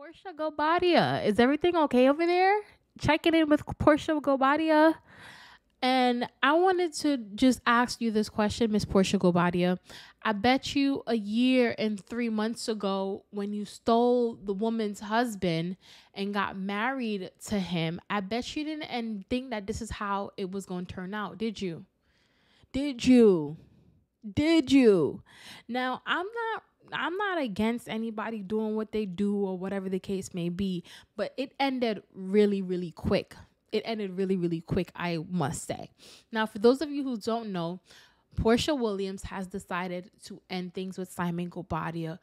Porsha Gobadia. Is everything okay over there? Checking in with Porsha Gobadia. And I wanted to just ask you this question, Miss Porsha Gobadia. I bet you a year and 3 months ago, when you stole the woman's husband and got married to him, I bet you didn't and think that this is how it was going to turn out. Did you? Did you? Did you? Now, I'm not against anybody doing what they do or whatever the case may be, but it ended really, really quick. It ended really, really quick, I must say. Now, for those of you who don't know, Porsha Williams has decided to end things with Simon Gobadia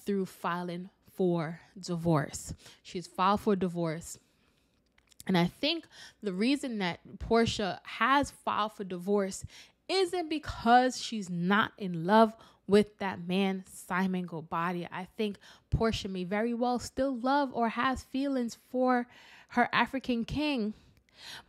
through filing for divorce. She's filed for divorce. And I think the reason that Porsha has filed for divorce isn't because she's not in love with that man, Simon Gobadia. I think Porsha may very well still love or has feelings for her African king,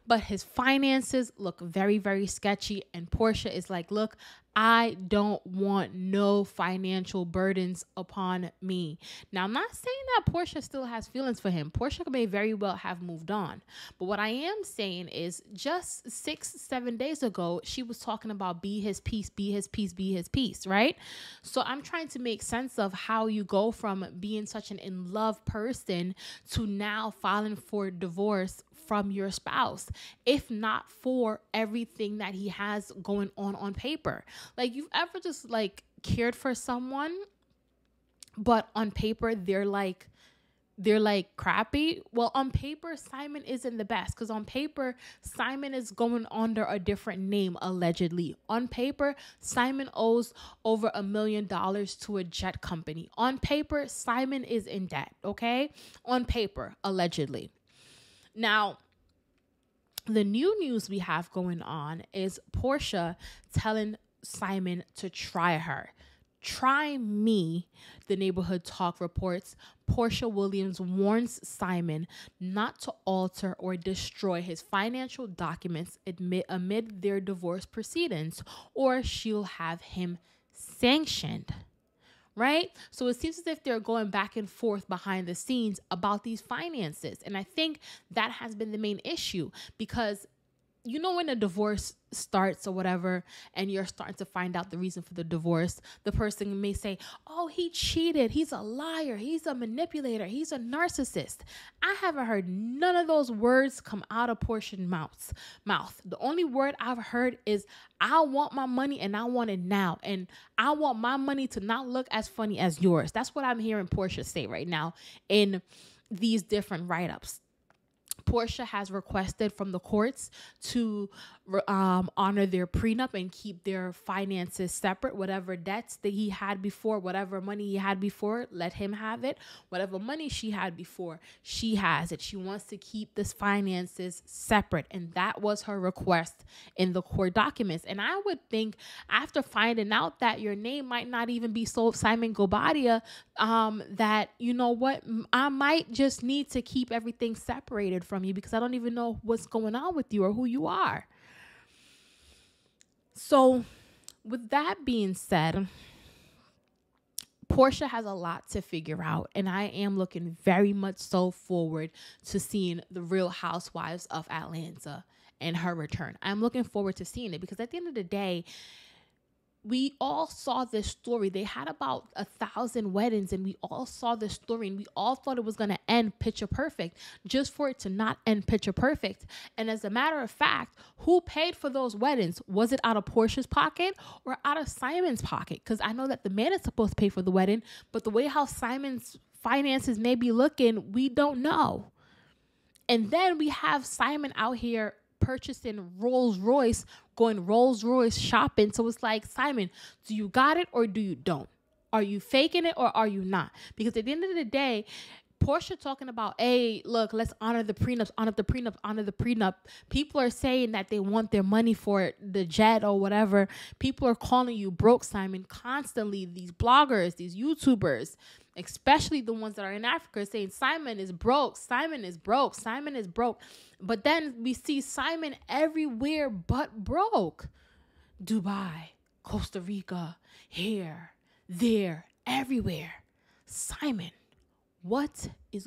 but his finances look very, very sketchy. And Porsha is like, look, I don't want no financial burdens upon me. Now, I'm not saying that Porsha still has feelings for him. Porsha may very well have moved on. But what I am saying is just 6-7 days ago, she was talking about be his peace, be his peace, be his peace, right? So I'm trying to make sense of how you go from being such an in love person to now filing for divorce from your spouse, if not for everything that he has going on paper. Like, you've ever just like cared for someone, but on paper they're like crappy? Well, on paper, Simon isn't the best, because on paper, Simon is going under a different name, allegedly. On paper, Simon owes over $1 million to a jet company. On paper, Simon is in debt, okay? On paper, allegedly. Now, the new news we have going on is Porsha telling Simon to try her. Try me, the Neighborhood Talk reports. Porsha Williams warns Simon not to alter or destroy his financial documents amid their divorce proceedings, or she'll have him sanctioned. Right? So it seems as if they're going back and forth behind the scenes about these finances. And I think that has been the main issue, because you know, when a divorce starts or whatever, and you're starting to find out the reason for the divorce, the person may say, oh, he cheated. He's a liar. He's a manipulator. He's a narcissist. I haven't heard none of those words come out of Porsha's mouth. The only word I've heard is, I want my money and I want it now. And I want my money to not look as funny as yours. That's what I'm hearing Porsha say right now in these different write-ups. Porsha has requested from the courts to honor their prenup and keep their finances separate. Whatever debts that he had before, whatever money he had before, let him have it. Whatever money she had before, she has it. She wants to keep this finances separate. And that was her request in the court documents. And I would think, after finding out that your name might not even be Simon Gobadia, that, you know what, I might just need to keep everything separated from you, because I don't even know what's going on with you or who you are. So with that being said, Porsha has a lot to figure out, and I am looking very much so forward to seeing the Real Housewives of Atlanta and her return. I'm looking forward to seeing it, because at the end of the day, we all saw this story. They had about 1,000 weddings, and we all saw this story, and we all thought it was going to end picture perfect, just for it to not end picture perfect. And as a matter of fact, who paid for those weddings? Was it out of Porsha's pocket or out of Simon's pocket? Because I know that the man is supposed to pay for the wedding, but the way how Simon's finances may be looking, we don't know. And then we have Simon out here purchasing Rolls Royce, going Rolls Royce shopping. So it's like, Simon, do you got it or do you don't? Are you faking it or are you not? Because at the end of the day, Porsha talking about, hey, look, let's honor the prenups, honor the prenup, honor the prenup. People are saying that they want their money for the jet or whatever. People are calling you broke, Simon, constantly. These bloggers, these YouTubers, especially the ones that are in Africa, saying Simon is broke, Simon is broke, Simon is broke. But then we see Simon everywhere but broke. Dubai, Costa Rica, here, there, everywhere. Simon, what is